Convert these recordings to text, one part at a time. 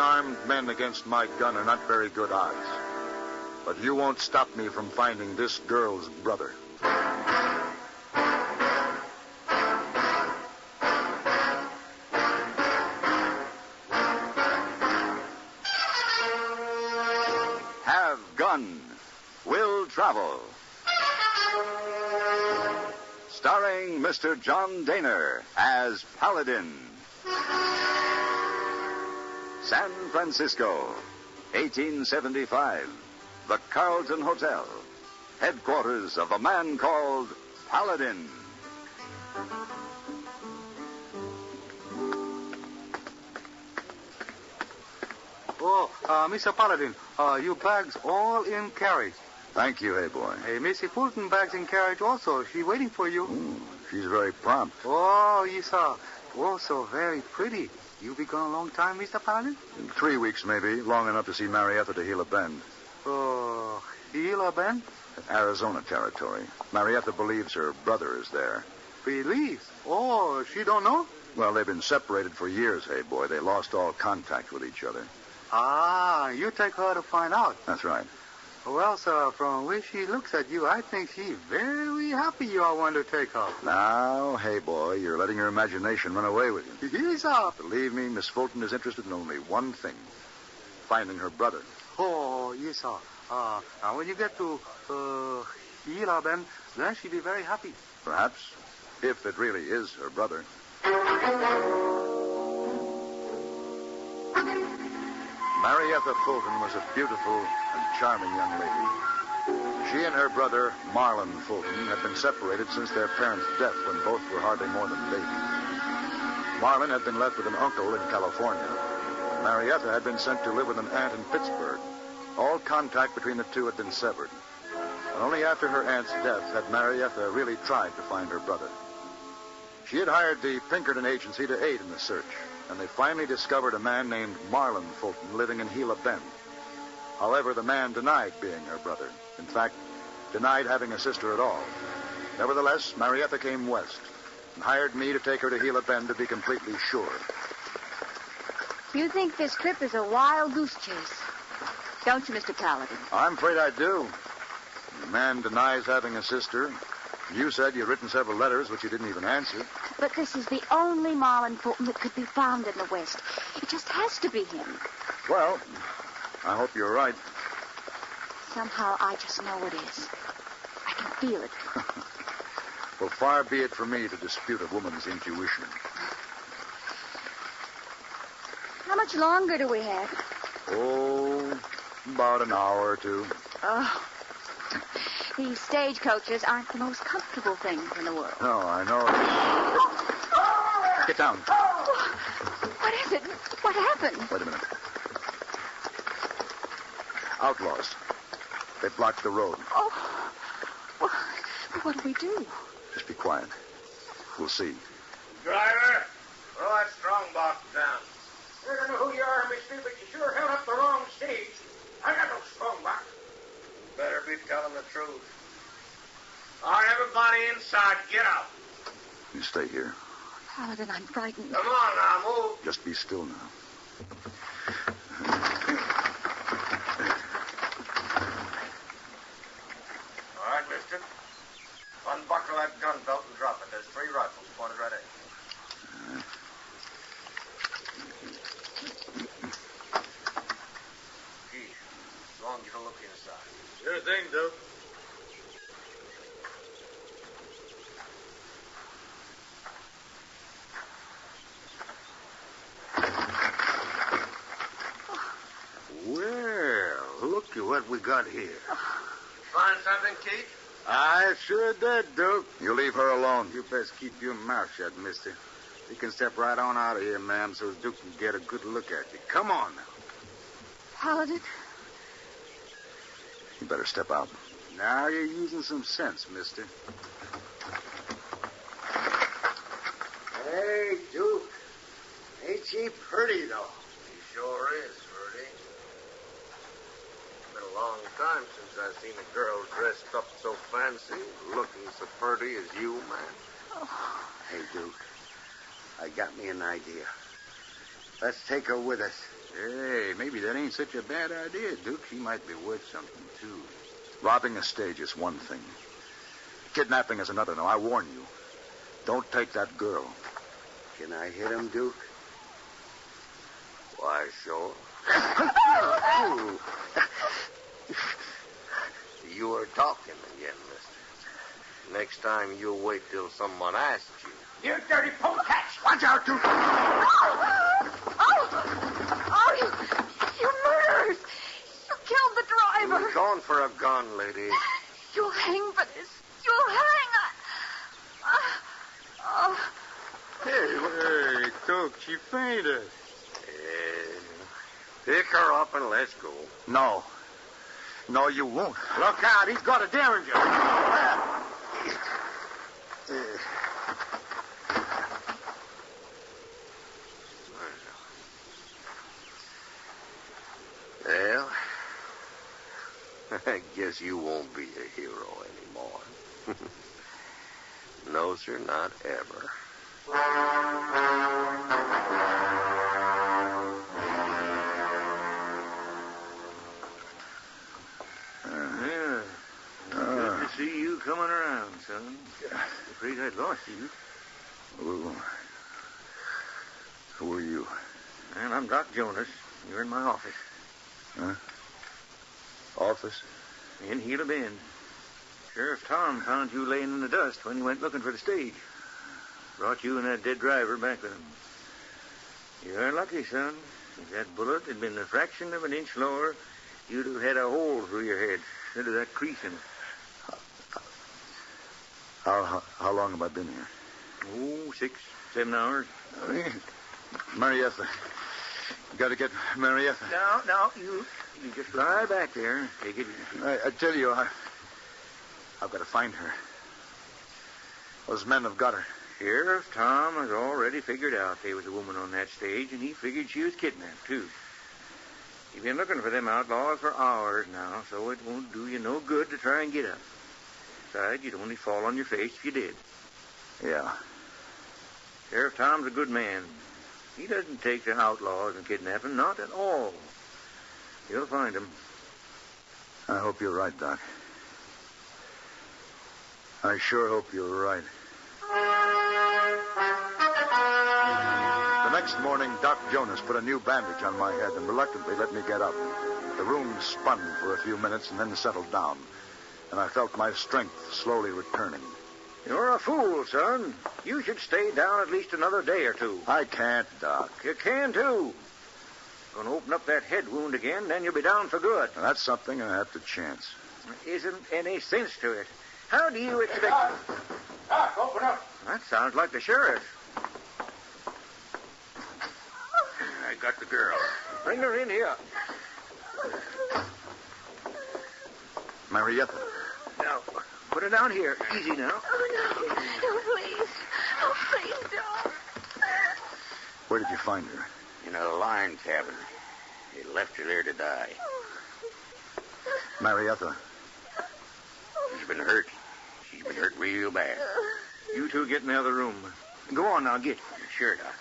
armed men against my gun are not very good odds. But you won't stop me from finding this girl's brother. Have gun. Will travel. Starring Mr. John Dehner as Paladin. San Francisco, 1875. The Carlton Hotel. Headquarters of a man called Paladin. Oh, Mr. Paladin, your bags all in carriage. Thank you, hey boy. Hey, Missy Fulton bags in carriage also. She's waiting for you. She's very prompt. Oh, yes, sir. Also very pretty. You been gone a long time, Mr. Paladin? 3 weeks, maybe. Long enough to see Marietta to Gila Bend. Oh, Gila Bend? Arizona territory. Marietta believes her brother is there. Believes? Oh, she don't know? Well, they've been separated for years, hey boy. They lost all contact with each other. Ah, you take her to find out. That's right. Well, sir, from the way she looks at you, I think she's very happy you are one to take her. Now, hey boy, you're letting your imagination run away with you. Yes, sir. Believe me, Miss Fulton is interested in only one thing. Finding her brother. Oh, yes, sir. Now, when you get to Gila Bend, then she'll be very happy. Perhaps, if it really is her brother. Marietta Fulton was a beautiful and charming young lady. She and her brother, Marlon Fulton, had been separated since their parents' death when both were hardly more than babies. Marlon had been left with an uncle in California. Marietta had been sent to live with an aunt in Pittsburgh. All contact between the two had been severed. And only after her aunt's death had Marietta really tried to find her brother. She had hired the Pinkerton agency to aid in the search, and they finally discovered a man named Marlon Fulton living in Gila Bend. However, the man denied being her brother. In fact, denied having a sister at all. Nevertheless, Marietta came west and hired me to take her to Gila Bend to be completely sure. You think this trip is a wild goose chase, don't you, Mr. Paladin? I'm afraid I do. The man denies having a sister. You said you'd written several letters, which you didn't even answer. But this is the only Marlon Fulton that could be found in the West. It just has to be him. Well, I hope you're right. Somehow I just know it is. I can feel it. Well, far be it from me to dispute a woman's intuition. How much longer do we have? Oh, about an hour or two. Oh, these stagecoaches aren't the most comfortable things in the world. No, I know. Get down. What is it? What happened? Wait a minute. Outlaws. They blocked the road. Oh, well, what do we do? Just be quiet. We'll see. Driver, throw that strong box down. I don't know who you are, mister, but you sure held up the wrong stage. I got no strong box. Better be telling the truth. All right, everybody inside, get out. You stay here. Paladin, I'm frightened. Come on now, move. Just be still now. All right, mister. Unbuckle that gun belt and drop it. There's 3 rifles pointed right at you. Gee, go on, get a look inside. Sure thing, Duke. Well, look at what we got here. Find something, Keith? I sure did, Duke. You leave her alone. You best keep your mouth shut, mister. You can step right on out of here, ma'am, so Duke can get a good look at you. Come on now. Paladin? You better step out. Now you're using some sense, mister. Hey, Duke. Ain't she pretty, though? He sure is, Ferdy. Been a long time since I've seen a girl dressed up so fancy, looking so pretty as you, man. Oh. Hey, Duke. I got me an idea. Let's take her with us Hey, maybe that ain't such a bad idea, Duke. She might be worth something, too. Robbing a stage is one thing. Kidnapping is another. Now, I warn you. Don't take that girl. Can I hit him, Duke? Why, sure. You are talking again, mister. Next time you'll wait till someone asks you. You dirty polecats! Watch out, Duke! You murderers! You killed the driver. Who's gone for a gun, lady? You'll hang for this. You'll hang. Hey, Duke, she fainted. Pick her up and let's go. No. No, you won't. Look out, he's got a derringer. Well, I guess you won't be a hero anymore. No, sir, not ever. Good to see you coming around, son. Afraid I'd lost you. Who are you? And I'm Doc Jonas. You're in my office. Huh? Office? In Gila Bend. Sheriff Tom found you laying in the dust when he went looking for the stage. Brought you and that dead driver back with him. You're lucky, son. If that bullet had been a fraction of an inch lower, you'd have had a hole through your head instead of that crease in it. How long have I been here? 6, 7 hours. Marietta. You got to get Marietta. No, you just lie back there. Take it easy. I tell you, I've got to find her. Those men have got her. Sheriff Tom has already figured out there was a woman on that stage, and he figured she was kidnapped, too. He's been looking for them outlaws for hours now, so it won't do you no good to try and get up. Besides, you'd only fall on your face if you did. Yeah. Sheriff Tom's a good man. He doesn't take to outlaws and kidnapping, not at all. You'll find them. I hope you're right, Doc. I sure hope you're right. The next morning, Doc Jonas put a new bandage on my head and reluctantly let me get up. The room spun for a few minutes and then settled down, and I felt my strength slowly returning. You're a fool, son. You should stay down at least another day or two. I can't, Doc. You can, too. Going to open up that head wound again, then you'll be down for good. Now, that's something I have to chance. There isn't any sense to it. How do you expect... Doc, open up. That sounds like the sheriff. I got the girl. Bring her in here. Marietta. Now, put her down here. Easy now. Oh, please. Oh, please don't. Where did you find her? In a line cabin. They left her there to die. Marietta. She's been hurt. She's been hurt real bad. You two get in the other room. Go on now, get. Sure, Doc.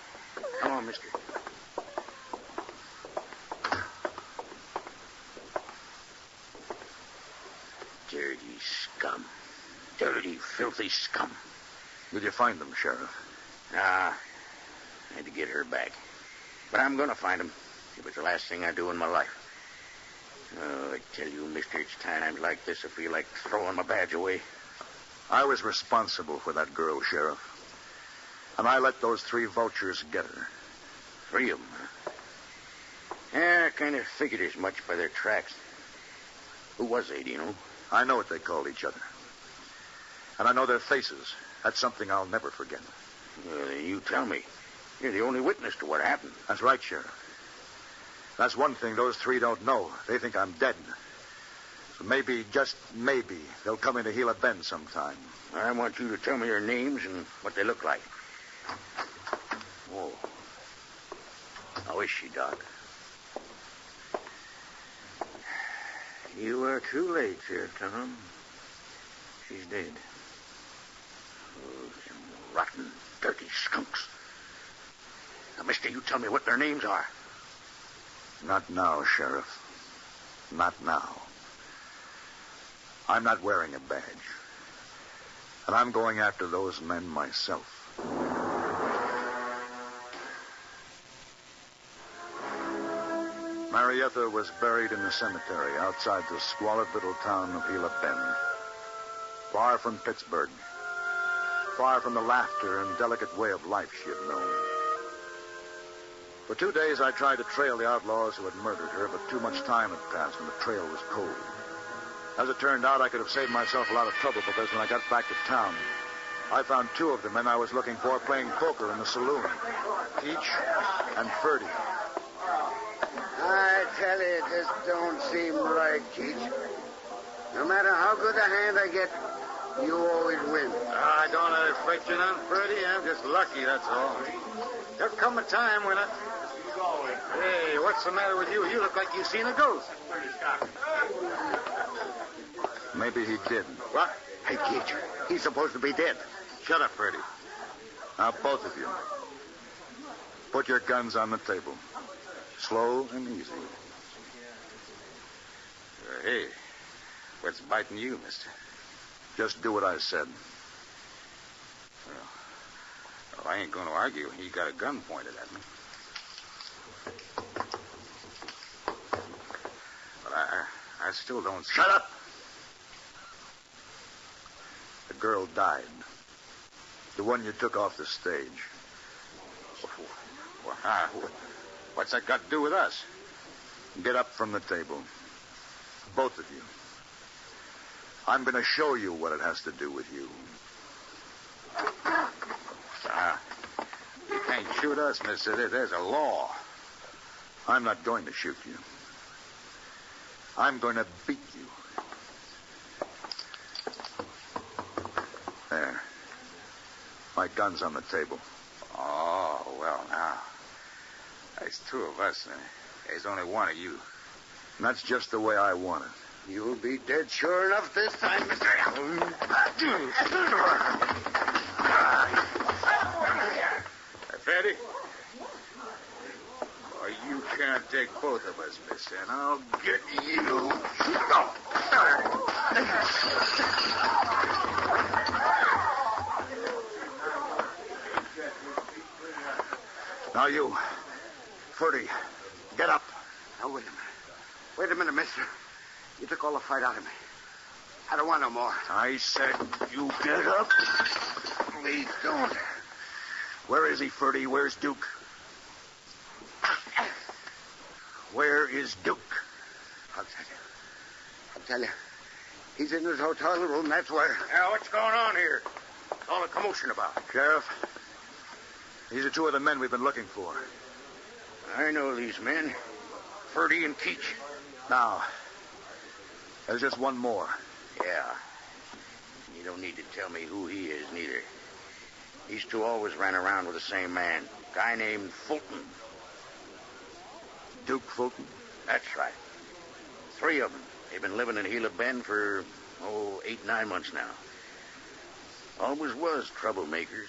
Come on, mister. Dirty scum. Dirty, filthy scum. Did you find them, Sheriff? I had to get her back. But I'm going to find him. It was the last thing I do in my life. Oh, I tell you, mister, it's times like this I feel like throwing my badge away. I was responsible for that girl, Sheriff. And I let those 3 vultures get her. 3 of them, huh? Yeah, I kind of figured as much by their tracks. Who was they, do you know? I know what they called each other. And I know their faces. That's something I'll never forget. Well, then you tell me. You're the only witness to what happened. That's right, Sheriff. That's one thing those 3 don't know. They think I'm dead. So maybe, just maybe, they'll come into Gila Bend sometime. I want you to tell me their names and what they look like. Oh. How is she, Doc? You are too late, Sheriff Tom. She's dead. Oh, some rotten, dirty skunks. Now, mister, you tell me what their names are. Not now, Sheriff. Not now. I'm not wearing a badge. And I'm going after those men myself. Marietta was buried in the cemetery outside the squalid little town of Gila Bend. Far from Pittsburgh. Far from the laughter and delicate way of life she had known. For 2 days I tried to trail the outlaws who had murdered her, but too much time had passed and the trail was cold. As it turned out, I could have saved myself a lot of trouble because when I got back to town, I found 2 of the men I was looking for playing poker in the saloon. Keach and Ferdy. I tell you, it just don't seem right, Keach. No matter how good a hand I get, you always win. I don't let it fret you none, Freddie. I'm just lucky, that's all. There'll come a time when I... Hey, what's the matter with you? You look like you've seen a ghost. Maybe he did. What? Hey, Keach, he's supposed to be dead. Shut up, Freddie. Now, both of you, put your guns on the table. Slow and easy. Hey, what's biting you, mister? Just do what I said. Well, I ain't going to argue. He got a gun pointed at me. But I still don't... Shut up! The girl died. The one you took off the stage. Well, what's that got to do with us? Get up from the table. Both of you. I'm going to show you what it has to do with you. You can't shoot us, mister. There's a law. I'm not going to shoot you. I'm going to beat you. There. My gun's on the table. Oh, well, now. There's 2 of us, and there's only 1 of you. And that's just the way I want it. You'll be dead sure enough this time, Mr. Freddie? Boy, you can't take both of us, mister, and I'll get you. Now you, Ferdy, get up. Now, wait a minute. Wait a minute, mister. You took all the fight out of me. I don't want no more. I said you get up. Please don't. Where is he, Ferdy? Where's Duke? Where is Duke? I'll tell you. He's in his hotel room, that's where. Now, what's going on here? What's all the commotion about? Sheriff, these are 2 of the men we've been looking for. I know these men. Ferdy and Keach. Now, there's just 1 more. Yeah. You don't need to tell me who he is, neither. These 2 always ran around with the same man. Guy named Fulton. Duke Fulton? That's right. 3 of them. They've been living in Gila Bend for, 8, 9 months now. Always was troublemakers.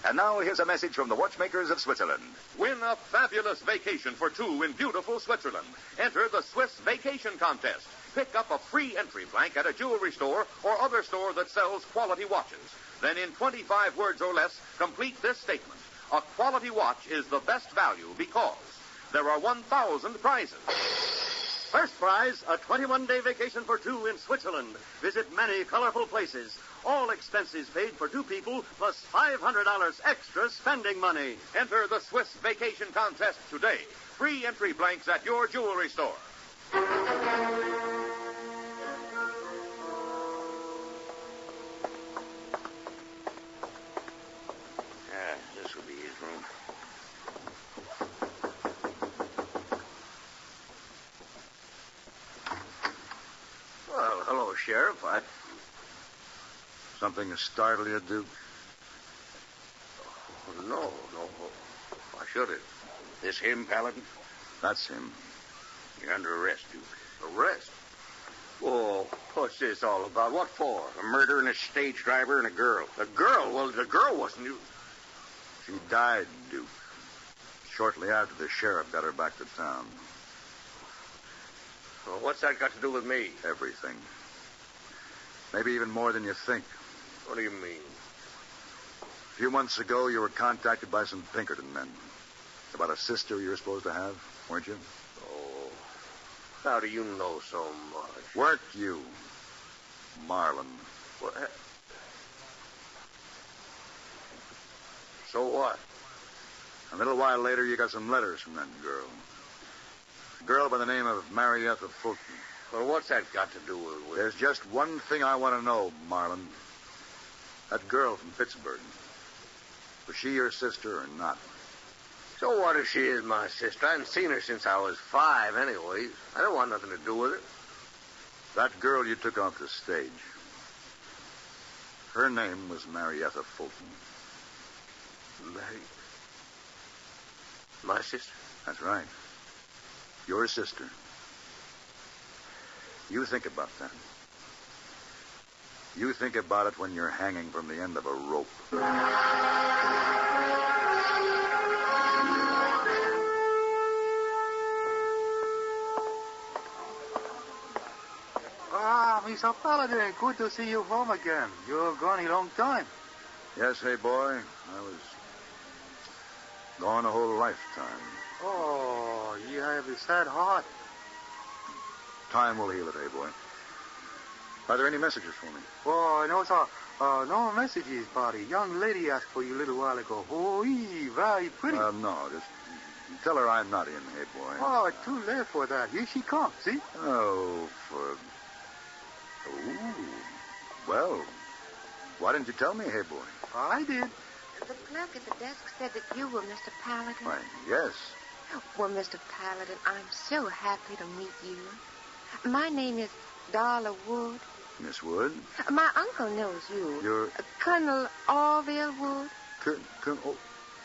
And now here's a message from the watchmakers of Switzerland. Win a fabulous vacation for 2 in beautiful Switzerland. Enter the Swiss Vacation Contest. Pick up a free entry blank at a jewelry store or other store that sells quality watches. Then in 25 words or less, complete this statement. A quality watch is the best value because there are 1,000 prizes. First prize, a 21-day vacation for 2 in Switzerland. Visit many colorful places. All expenses paid for 2 people, plus $500 extra spending money. Enter the Swiss Vacation Contest today. Free entry blanks at your jewelry store. This will be his room. Well, hello, Sheriff. Something to startle you, Duke? No. Why should it? This him, Paladin? That's him. You're under arrest, Duke. Arrest? Oh, what's this all about? What for? A murder and a stage driver and a girl. The girl? Well, the girl wasn't you. She died, Duke, shortly after the sheriff got her back to town. Well, what's that got to do with me? Everything. Maybe even more than you think. What do you mean? A few months ago, you were contacted by some Pinkerton men about a sister you were supposed to have, weren't you? Oh, how do you know so much? Weren't you, Marlin? What? So what? A little while later, you got some letters from that girl. A girl by the name of Marietta Fulton. Well, what's that got to do with... There's just one thing I want to know, Marlin. That girl from Pittsburgh. Was she your sister or not? So what if she is my sister? I haven't seen her since I was 5 anyways. I don't want nothing to do with her. That girl you took off the stage. Her name was Marietta Fulton. Mary? My sister? That's right. Your sister. You think about that. You think about it when you're hanging from the end of a rope. Ah, Mr. Paladin, good to see you home again. You're gone a long time. Yes, hey, boy. I was gone a whole lifetime. Oh, you have a sad heart. Time will heal it, hey, boy. Are there any messages for me? Oh, no, sir. No messages, but a young lady asked for you a little while ago. Oh, very pretty. No, just tell her I'm not in, hey, boy. Oh, too late for that. Here she comes, see? Oh, well, why didn't you tell me, hey, boy? I did. The clerk at the desk said that you were Mr. Paladin. Why, yes. Well, Mr. Paladin, I'm so happy to meet you. My name is Darla Wood. Miss Wood? My uncle knows you. You're... Colonel Orville Wood.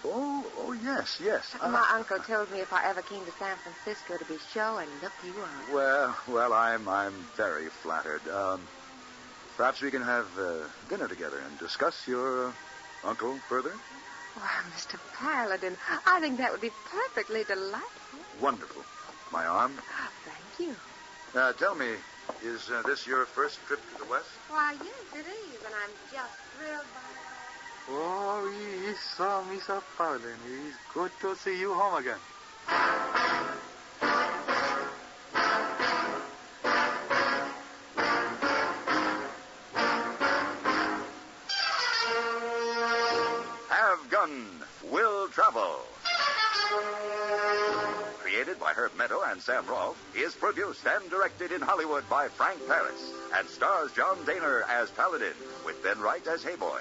Oh, yes. My uncle told me if I ever came to San Francisco to be sure and look you up. Well, I'm very flattered. Perhaps we can have dinner together and discuss your uncle further? Why, Mr. Paladin, I think that would be perfectly delightful. Wonderful. My arm? Thank you. Tell me, is this your first trip to the West? Why, yes, it is, and I'm just thrilled by it. Oh, yes, Mr. Paladin. It's good to see you home again. Have Gun Will Travel. Created by Herb Meadow and Sam Rolfe, is produced and directed in Hollywood by Frank Paris, and stars John Dehner as Paladin, with Ben Wright as Hey Boy.